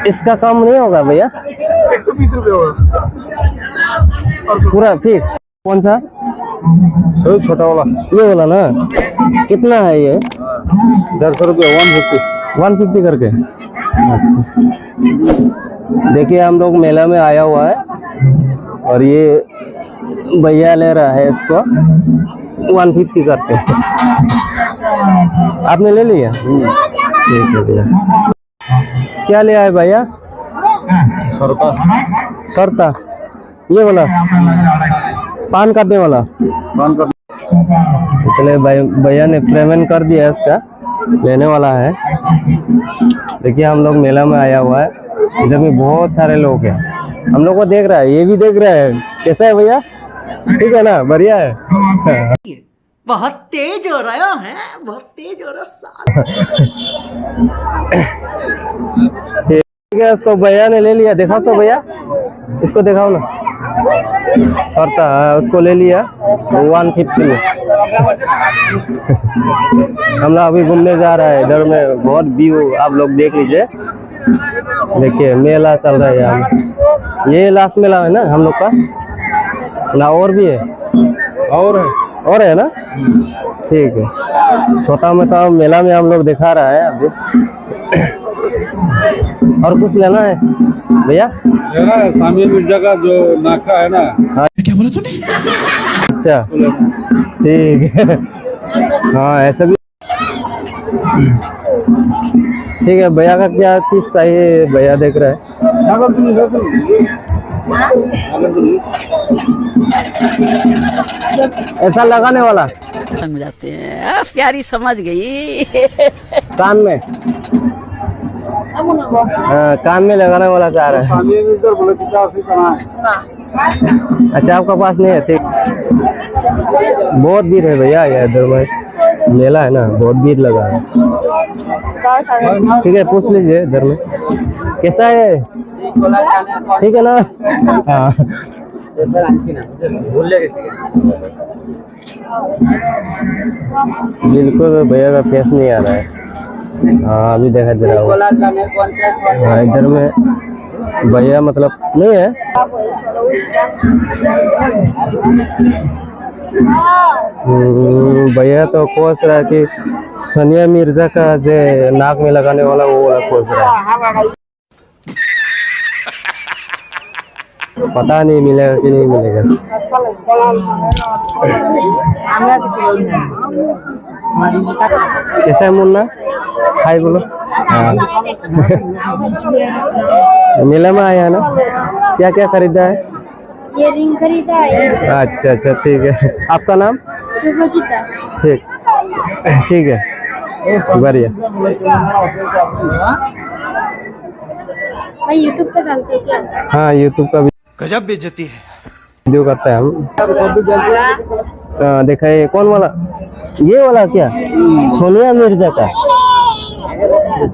इसका कम नहीं होगा भैया? 120 रुपये होगा पूरा फिक्स। कौन सा? छोटा वाला, ये वाला ना? कितना है ये? 150 रुपये, 150 करके। अच्छा, देखिए हम लोग मेला में आया हुआ है और ये भैया ले रहा है इसको 150 करके। आपने ले लिया? ठीक है भैया। क्या ले आए भैया? सरता ये वाला पान काटने वाला। चले भैया ने पेमेंट कर दिया, इसका लेने वाला है। देखिए हम लोग मेला में आया हुआ है, इधर भी बहुत सारे लोग हैं, हम लोग को देख रहा है, ये भी देख रहा है। कैसा है भैया? ठीक है ना? बढ़िया है। बहुत तेज हो रहा है, बहुत तेज हो रहा ठीक है, इसको भैया ने ले लिया। दिखाओ तो भैया, इसको दिखाओ ना। सरता उसको ले लिया 150 में। हम लोग अभी घूमने जा रहा है, इधर में बहुत व्यू आप लोग देख लीजिए। देखिए मेला चल रहा है यहाँ, ये लास्ट मेला है ना हम लोग का ना? और भी है? और है ना? ठीक है, छोटा मोटा मेला में हम लोग दिखा रहा है अभी। और कुछ लेना है भैया? सामिया मिर्जा का जो नाका है ना। हाँ। क्या बोला तूने? अच्छा ठीक है, हाँ ऐसा भी ठीक है। भैया का क्या चीज चाहिए भैया देख रहा है। ऐसा लगाने वाला समझ जाते हैं, प्यारी समझ गई। कान में, हाँ कान में लगाने वाला चाह रहा है। अच्छा आपका पास नहीं है? ठीक, बहुत भीड़ है भैया इधर में, मेला है ना, बहुत भीड़ लगा है। ठीक है, पूछ लीजिए इधर में कैसा है, ठीक है ना? हाँ बिल्कुल भैया का फेस नहीं आ रहा है। हाँ अभी देखा दे रहा हूँ। हाँ इधर में भैया मतलब नहीं है। भैया तो खोज रहा है कि सानिया मिर्जा का जो नाक में लगाने वाला वो वाला खोज रहा है। पता नहीं मिलेगा कि नहीं मिलेगा। कैसा है मुन्ना? हाय बोलो। हाँ मेला में आया है ना? क्या क्या खरीदा है? ये रिंग खरीदा है। अच्छा अच्छा ठीक है। आपका नाम? शुभजीता। ठीक ठीक है, बढ़िया। भाई यूट्यूब पे डालते हैं क्या? हाँ यूट्यूब का भी गजब बेइज्जती है। वीडियो करता है हम। देखा ये कौन वाला? ये वाला क्या? सोनिया मिर्जा का।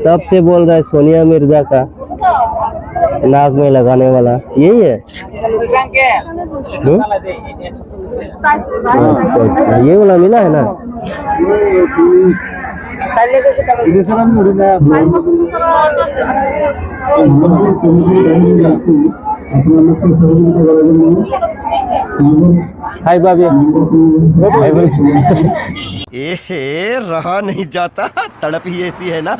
तब से बोल रहा है सोनिया मिर्जा का नाक में लगाने वाला यही है। अच्छा, ये वाला मिला है ना? हाय भाभी। एहे रहा नहीं जाता, तड़प ही ऐसी है ना।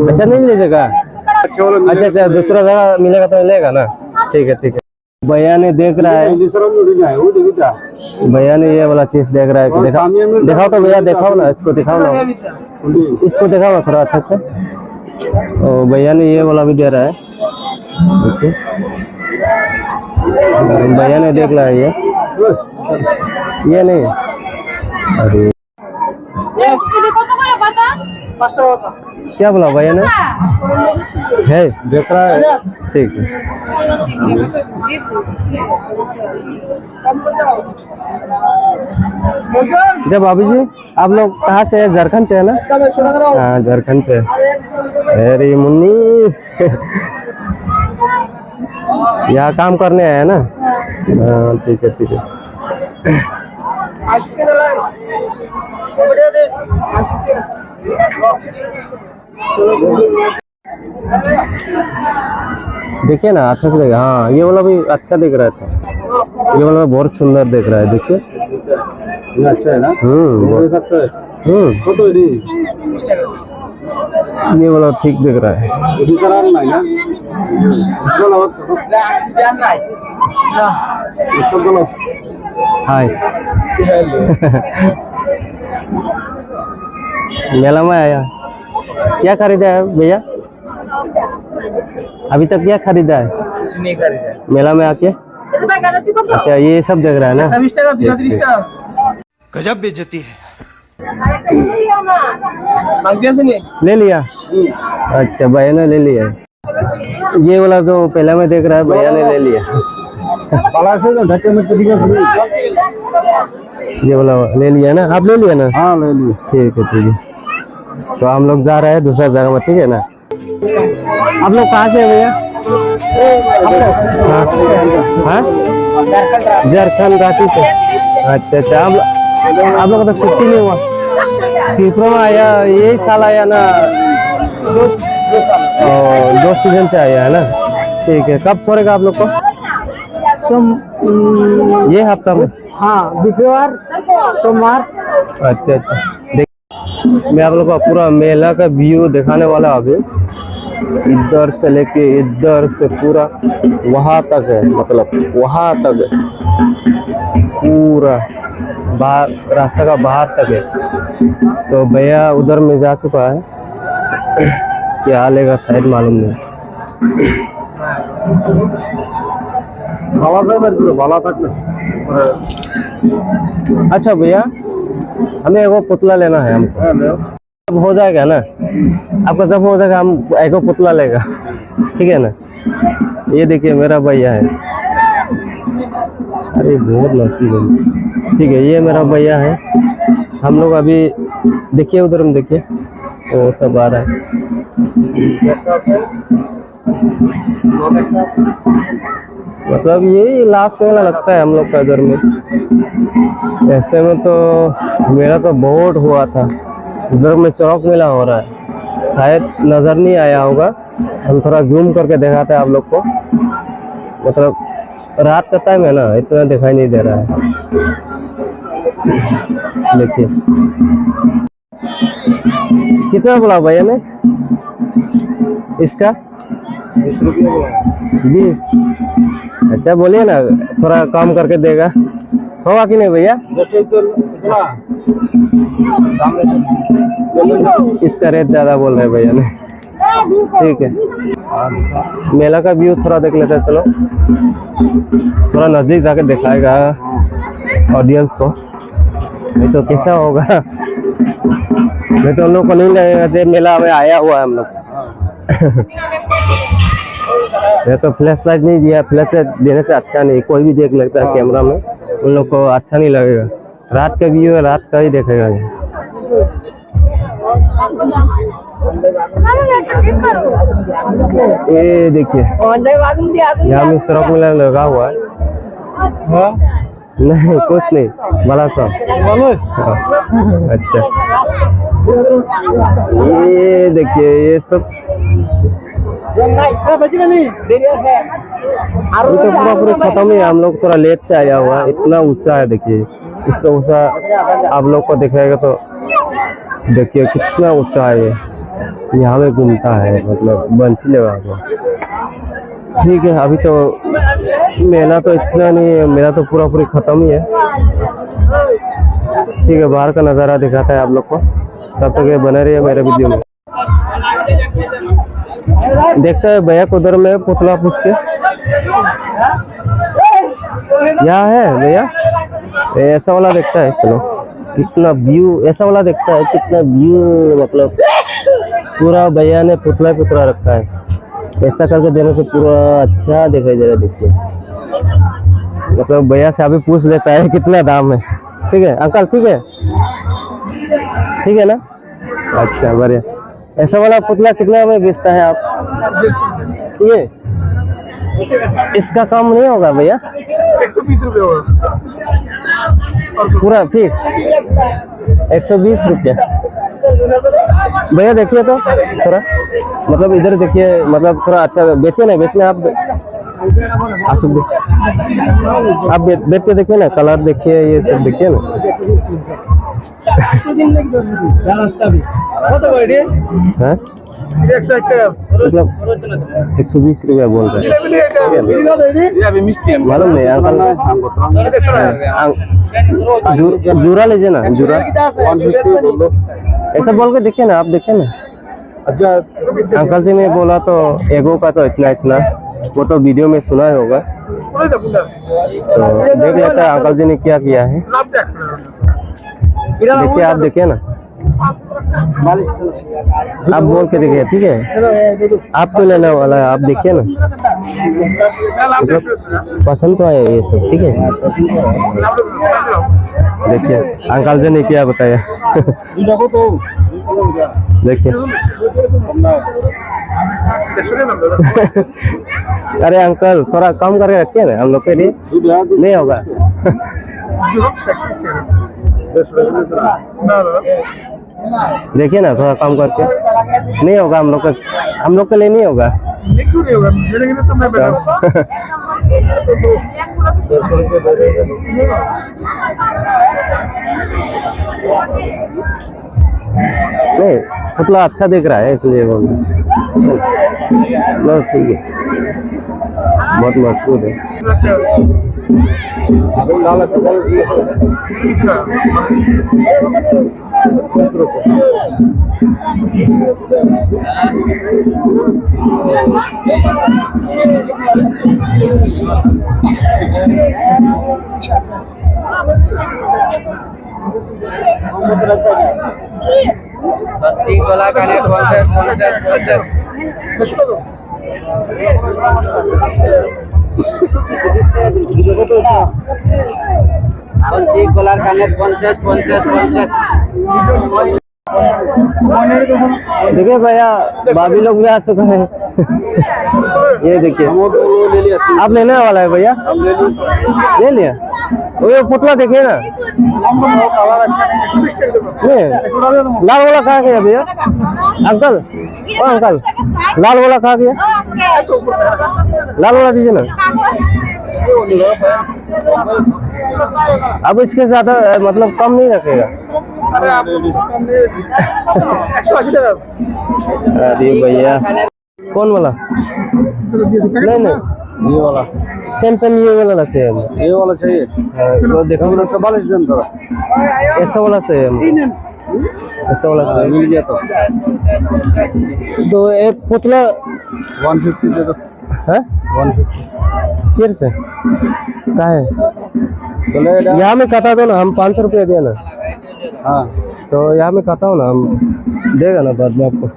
अच्छा नहीं लीजिएगा? अच्छा अच्छा दूसरा जगह मिलेगा तो लेगा ना? ठीक है ठीक है। भैया ने देख रहा है, भैया ने ये वाला चीज देख रहा है कि दिखाओ तो भैया, दिखाओ ना इसको, दिखाओ ना इसको, दिखाओ ना थोड़ा अच्छा से। और भैया ने ये वाला भी दे रहा है। भैया ने देख रहा है ये नहीं। अरे क्या बोला भैया ने? है देख रहा है, ठीक है। जब भाभी जी आप लोग कहाँ से है? झारखंड से है ना? हाँ झारखंड से। अरे मुन्नी यहाँ काम करने आया है ना? हाँ ठीक है ठीक है। देखिए ना अच्छा से देखिए, हाँ ये वाला भी अच्छा दिख रहा था, ये वाला बहुत सुंदर दिख रहा है, देखिए। ये अच्छा है ना, बहुत- सकते हैं फोटो ये वाला ठीक दिख रहा है। हाय मेला में आया, क्या खरीदा है भैया? अभी तक क्या खरीदा है? कुछ नहीं खरीदा। मेला में आके? अच्छा ये सब देख रहा है ना। 20 টাকা 30 টাকা गजब बेइज्जती है। मांगते सुनिए। ले लिया? अच्छा भैया ने ले लिया। ये वाला जो पहले में देख रहा है भैया ने ले लिया। से तो ढक्के में ये वाला ले लिया ना, आप ले लिया ना? हाँ ले लिए। ठीक है ठीक है। तो हम लोग जा रहे हैं दूसरा जगह में, ठीक है ना? आप लोग कहाँ से हैं भैया? हाँ झारखंड रांची से। अच्छा अच्छा, आप लोग का तो छुट्टी नहीं हुआ? त्रिपुरा में आया यही साल आया ना? 2 सीजन से आया है ना? ठीक है, कब छोड़ेगा आप लोग को? ये हफ्ता में? हाँ बुधवार सोमवार। अच्छा अच्छा, देख मैं आप लोग को पूरा मेला का व्यू दिखाने वाला अभी। इधर से लेके इधर से पूरा वहां तक है, मतलब वहां तक है, पूरा बाहर रास्ता का बाहर तक है। तो भैया उधर में जा चुका है, क्या हालेगा शायद मालूम नहीं। भाला तक अच्छा भैया, हमें एगो पुतला लेना है हमको। जब हो जाएगा ना आपका, जब हो जाएगा हम एगो पुतला लेगा, ठीक है ना? ये देखिए मेरा भैया है। अरे बहुत मस्ती है। ठीक है, ये मेरा भैया है। हम लोग अभी देखिए उधर में देखिए वो सब आ रहा है। मतलब यही लास्ट मेला लगता है हम लोग का इधर में। ऐसे में तो मेरा तो बहुत हुआ था, उधर में चौक मेला हो रहा है, शायद नजर नहीं आया होगा। हम थोड़ा जूम करके दिखाते हैं आप लोग को। मतलब रात का टाइम है ना, इतना दिखाई नहीं दे रहा है। देखिए कितना बोला भैया ने इसका? 20 रुपया बोला। 20? अच्छा बोलिए ना, थोड़ा कम करके देगा, होगा कि नहीं भैया? इसका रेट ज्यादा बोल रहे हैं भैया ने। ठीक है, मेला का व्यू थोड़ा देख लेते हैं। चलो थोड़ा नजदीक जाके दिखाएगा ऑडियंस को, नहीं तो कैसा होगा। नहीं तो हम लोग को नहीं लगेगा मेला में आया हुआ है हम लोग। ये तो फ्लैश लाइट नहीं दिया, फ्लैश लाइट देने से अच्छा नहीं, कोई भी देख लेता है कैमरा में, उन लोग को अच्छा नहीं लगेगा। रात का व्यू है, रात का ही देखेगा। ये देखिए यहाँ में सड़क मेला लगा हुआ है। नहीं कुछ नहीं, बड़ा सा। अच्छा ये देखिए ये सब अभी तो पूरा पूरा खत्म ही है। हम लोग थोड़ा लेट से आया हुआ है, इतना ऊंचा है। देखिए इसका ऊंचा आप लोग को दिखाएगा तो देखिए कितना ऊंचा है। ये यहाँ में घूमता है, मतलब बंसी लगा हुआ। ठीक है, अभी तो मेला तो इतना नहीं है, मेला तो पूरा पूरी खत्म ही है। ठीक है, बाहर का नज़ारा दिखाता है आप लोग को, तब तक ये बने रहिए मेरे वीडियो में। देखते हैं भैया को उधर में पुतला पूछ के। यहाँ है भैया, ऐसा वाला देखता है। चलो कितना व्यू, ऐसा वाला देखता है कितना व्यू, मतलब पूरा भैया ने पुतला पुतला रखा है। ऐसा करके देने से पूरा अच्छा दिखाई दे रहा है। देखिए मतलब भैया से अभी पूछ लेता है कितना दाम है। ठीक है अंकल, ठीक है ना? अच्छा बढ़िया। ऐसा वाला पुतला कितना में बेचता है आप? ये इसका कम नहीं होगा भैया? 120 रुपये होगा। पूरा फिक्स 120 रुपया। भैया देखिए तो थोड़ा, मतलब इधर देखिए, मतलब थोड़ा अच्छा बेचिए ना, बेचने आप आसुक आप बैठ के देखिए ना, कलर देखिए, ये सब देखिए ना। हाँ? मतलब 120 रुपया बोल रहे हैं, मालूम नहीं अंकल। जूरा लीजिए ना, जूरा 150 ऐसा बोल के देखिए ना, आप देखिए ना। अच्छा अंकल जी ने बोला तो एगो का तो इतना इतना, वो तो वीडियो में सुना ही होगा, तो देख लेता है अंकल जी ने क्या किया है। देखिए आप देखिए ना, आप बोल के देखिए, ठीक है। आप तो लेने वाला है, आप देखिए ना, मतलब पसंद तो आया ये सब, ठीक है। देखिए अंकल जी ने क्या बताया। देखिए अरे अंकल थोड़ा कम करके रखिए ना, हम लोग के लिए नहीं होगा। देखिए ना थोड़ा कम करके, नहीं होगा हम लोग के लिए नहीं होगा। नहीं पुतला अच्छा दिख रहा है इसलिए बोल रहे। ठीक है, बहुत मजबूत है। देखिए भैया भाभी लोग भी आ चुका है। ये देखिए आप लेने वाला है भैया, ले लिया। वो पुतला देखिए ना, नहीं लाल वाला कहाँ गया भैया? अंकल ओ अंकल, लाल वाला कहाँ गया? लाल वाला दीजिए ना। अब इसके ज्यादा मतलब कम नहीं रखेगा। अरे भैया कौन वाला? नहीं नहीं ये वाला सेम ये वाला सेम, ये वाला चाहिए। तो देखो ना 44 दिन थोड़ा ऐसा वाला सेम, ऐसा वाला सेम मिल गया तो एक पुतला 150 दे दो। है 150 फिर से क्या है? यहाँ में काटा दो ना, हम 500 रुपये दिया ना। हाँ तो यहाँ में काटा हो ना, हम देगा ना बाद में आपको।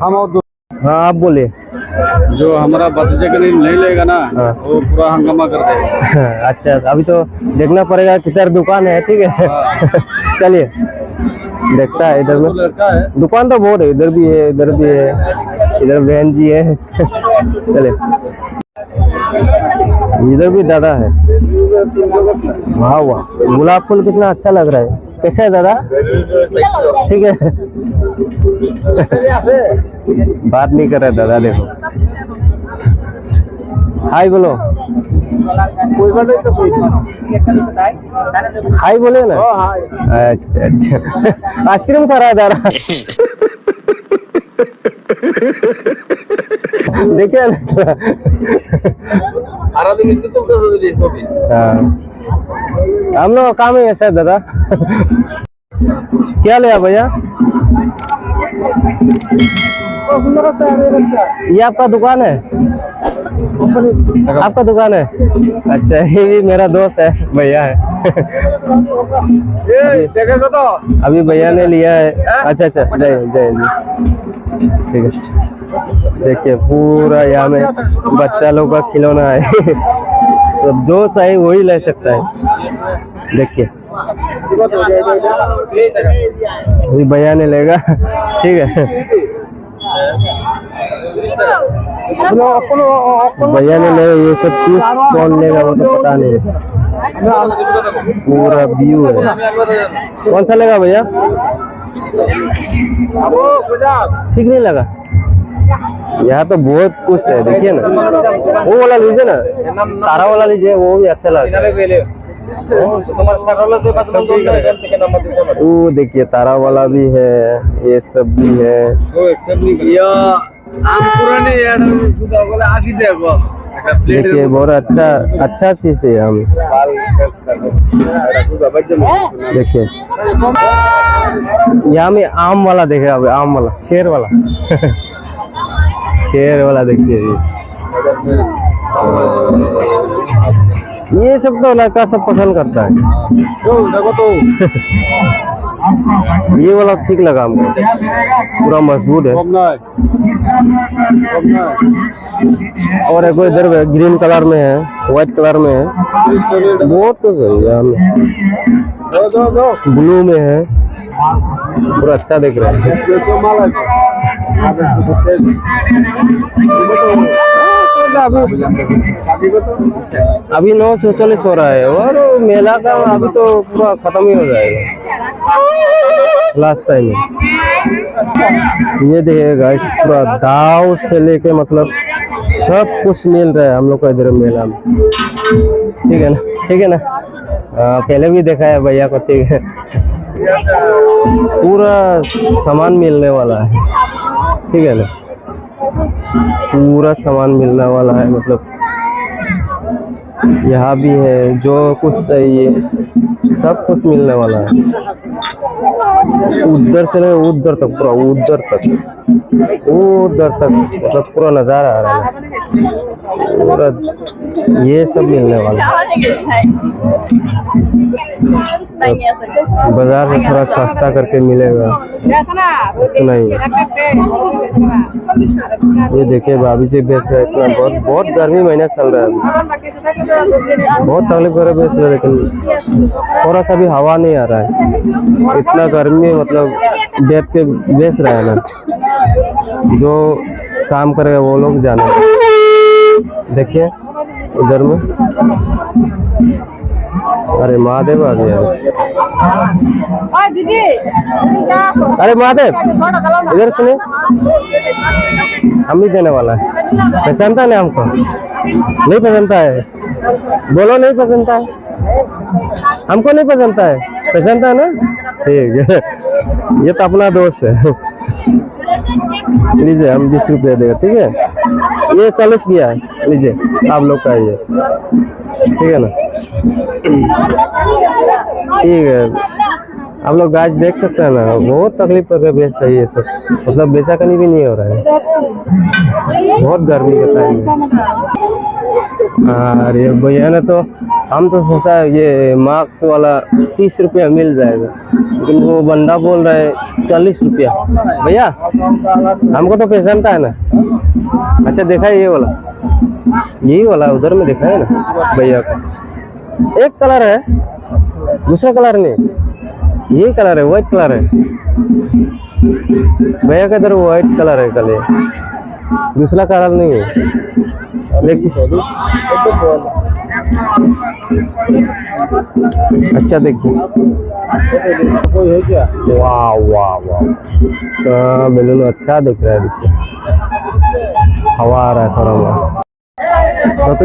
हम और दो, हाँ आप बोलिए। जो हमारा भतीजे के लिए नहीं लेगा ना, हाँ। वो पूरा हंगामा कर देगा। अच्छा अभी तो देखना पड़ेगा किधर दुकान है, ठीक है। चलिए देखता है, इधर में दुकान तो बहुत है, इधर भी है, इधर भी है, इधर बहन जी है। चलिए इधर भी दादा है। वाह वाह गुलाब फूल कितना अच्छा लग रहा है। कैसे है दादा? ठीक है। बात नहीं कर रहा दादा, देखो हाय बोलो, हाय बोले ना। अच्छा अच्छा आइसक्रीम खा रहा है दादा। देखिए हम लोग काम ही ऐसा है दादा। क्या लिया भैया? ये आपका दुकान है? आपका दुकान है? अच्छा ये भी मेरा दोस्त है, भैया है। अभी भैया ने लिया है। अच्छा अच्छा जय जय जी, ठीक है। देखिए पूरा यहाँ में बच्चा लोग का खिलौना है। तो जो चाहे वही ले सकता है। देखिए अभी भैया ने लेगा, ठीक है। भैया ने ले ये सब चीज, कौन लेगा वो तो पता नहीं। पूरा व्यू है। कौन सा लेगा भैया? ठीक नहीं लगा? यहाँ तो बहुत कुछ है, देखिए ना। वो वाला लीजिए ना, तारा वाला लीजिए, वो भी अच्छा लगता है। वो देखिए तारा वाला भी है, ये सब भी है। देखिए बहुत अच्छा चीज है। हम देखिए यहाँ में आम वाला देखेगा, आम वाला, शेर वाला शेर वाला देखिए। ये सब तो लड़का सब पसंद करता है। देखो तो ये वाला ठीक लगा हमको, पूरा मजबूत है। और एक इधर ग्रीन कलर में है, व्हाइट कलर में है, बहुत तो सही है। ब्लू में है, पूरा अच्छा दिख रहा है। अभी 9:40 हो रहा है और मेला का अभी तो पूरा खत्म ही हो जाएगा लास्ट टाइम में। ये देखिएगा, इस पूरा दाव से लेके मतलब सब कुछ मिल रहा है हम लोग को इधर मेला में। ठीक है ना? ठीक है ना? पहले भी देखा है भैया को, ठीक है। पूरा सामान मिलने वाला है, ठीक है ना? पूरा सामान मिलने वाला है, मतलब यहाँ भी है, जो कुछ चाहिए सब कुछ मिलने वाला है। उधर से ले उधर तक, पूरा उधर तक मतलब पूरा नजारा आ रहा है, पूरा ये सब मिलने वाला है। बाजार में थोड़ा सस्ता करके मिलेगा, नहीं। ये देखिए भाभी जी बेच रहे हैं, इतना बहुत गर्मी महीना चल रहा है, बहुत तकलीफ कर बेच रहे हैं, लेकिन थोड़ा सा भी हवा नहीं आ रहा है। इतना गर्मी मतलब बैठ के बेच रहा है ना, जो काम करेगा वो लोग जाने। देखिए उधर में, अरे महादेव आ गया। अरे महादेव इधर सुनिए, हम भी देने वाला है। पहचानता है हमको? नहीं पहचानता है? बोलो नहीं पहचानता है? हमको नहीं पहचानता है? पहचानता है ना? ठीक है, ये तो अपना दोस्त है। लीजिए, हम 20 रुपये देगा, ठीक है। ये 40 गया है, लीजिए आप लोग का ये, ठीक है ना? ठीक है, आप लोग गाछ देख सकते हैं ना, बहुत तकलीफ करके बेच रही है सब, मतलब बेचा कहीं भी नहीं हो रहा है, बहुत गर्मी का टाइम है। अरे भैया ने तो, हम तो सोचा ये मार्क्स वाला 30 रुपया मिल जाएगा, लेकिन वो बंदा बोल रहा है 40 रुपया। भैया हमको तो पहचानता है ना? अच्छा देखा है ये वाला, यही वाला उधर में देखा है ना भैया का? एक कलर है, दूसरा कलर नहीं, यही कलर है, व्हाइट कलर है भैया का। इधर व्हाइट कलर है, कल दूसरा कलर नहीं है, देखिए। अच्छा देखिए, वाह वाह वाह, बैलून अच्छा दिख रहा है, देखिए हवा आ रहा है थोड़ा बहुत। तो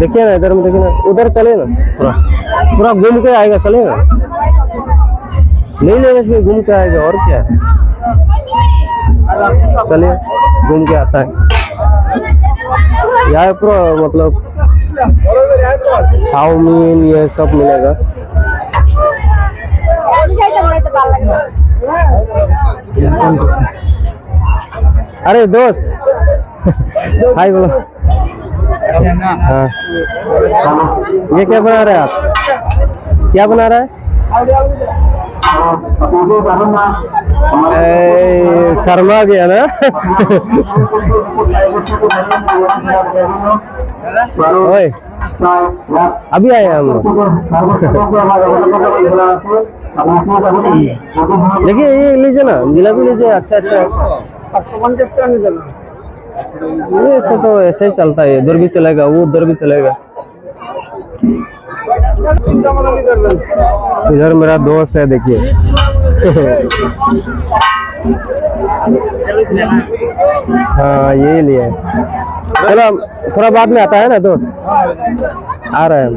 देखिए ना, इधर में देखिए ना, उधर चले ना, पूरा घूम के आएगा, चलेगा नहीं लेगा इसमें, घूम के आएगा, और क्या है, चलिए घूम के आता है। यहाँ पूरा मतलब चाउमीन ये सब मिलेगा। अरे दोस्त हाय बोलो। हाँ, ये क्या बना रहे हैं आप? क्या बना रहा है? शर्मा गया ना। ओए अभी आए हम लोग। देखिए ये लीजिए ना, जिलेबी लीजिए, अच्छा अच्छा ये सब तो ऐसे ही चलता है, इधर भी चलेगा वो उधर भी चलेगा। इधर मेरा दोस्त है देखिए। हाँ यही लिए, चलो थोड़ा बाद में आता है ना दोस्त, आ रहे हैं।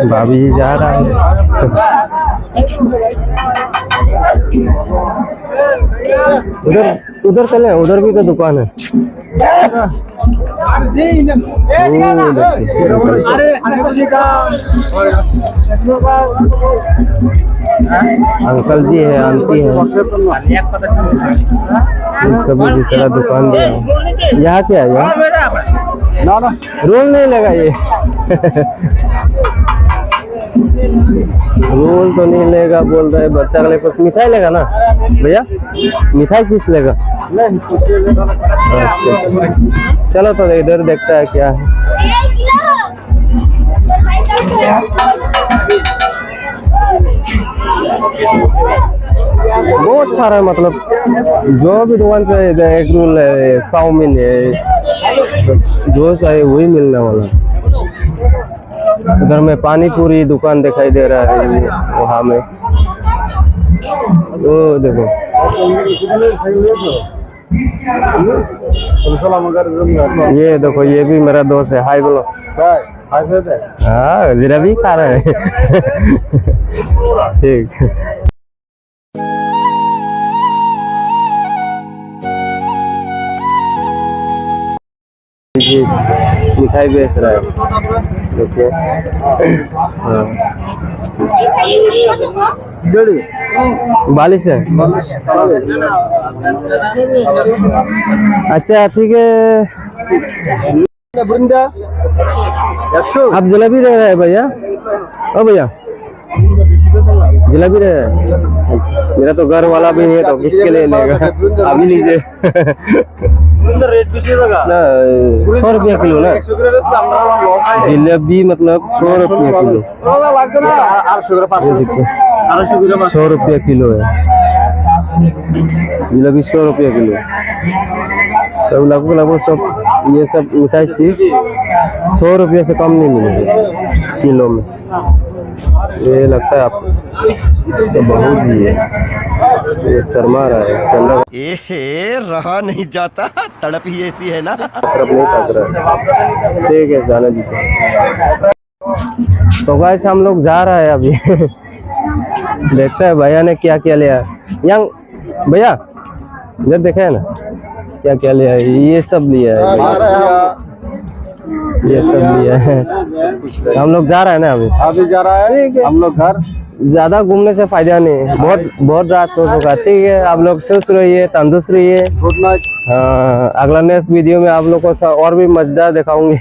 भाभी जी जा रहा है। उधर उधर चले, उधर भी तो दुकान है। अंकल जी है, आंटी है, सभी दूसरा दुकान दिया। यहाँ क्या है यार, रोल नहीं लगा ये। रोल तो नहीं लेगा बोल रहे बच्चा के लिए, कुछ मिठाई लेगा ना भैया, मिठाई चीज लेगा। अच्छा चलो तो इधर देखता है क्या है। बहुत सारा मतलब जो भी दुकान पे एग रोल है, चाउमीन है, जो चाहिए वही मिलने वाला। उधर में पानी पूरी दुकान दिखाई दे रहा है वहाँ में, वो देखो। ये देखो ये भी मेरा दोस्त है, हाय बोलो। हाँ जलेबी खा रहा है। ठीक जी, मिठाई बेच रहा है देखिए। हाँ 42 है। अच्छा ठीक है, आप जलेबी ले रहे हैं भैया? ओ भैया जलेबी ले रहे हैं? मेरा तो घर वाला भी नहीं है तो किसके लिए लेगा, अभी लीजिए। 100 रुपया किलो ना जलेबी, मतलब 100 रुपया किलो। 100 रुपया किलो है जलेबी, 100 रुपया किलो। तो लगभग सब ये सब मिठाई चीज 100 रुपये से कम नहीं मिलेगी किलो में। ये लगता है आप तो बहुत ही है, ये शर्मा रहा है चंदा। रहा नहीं जाता, तड़प ही ऐसी है ना। नहीं तक रहा, ठीक है जाने दीजिए। तो गाइस हम लोग जा रहे हैं अभी। देखते हैं भैया ने क्या क्या लिया। यंग भैया इधर देखे है ना क्या क्या लिया है, ये सब लिया है, ये सब लिया है। हम लोग जा रहे हैं ना अभी जा रहा है हम लोग घर। ज्यादा घूमने से फायदा नहीं, बहुत रात हो चुका। ठीक है आप लोग स्वस्थ रहिए, तंदुरुस्त रहिए। Good night. हाँ अगला नेक्स्ट वीडियो में आप लोग को और भी मजेदार दिखाऊंगी।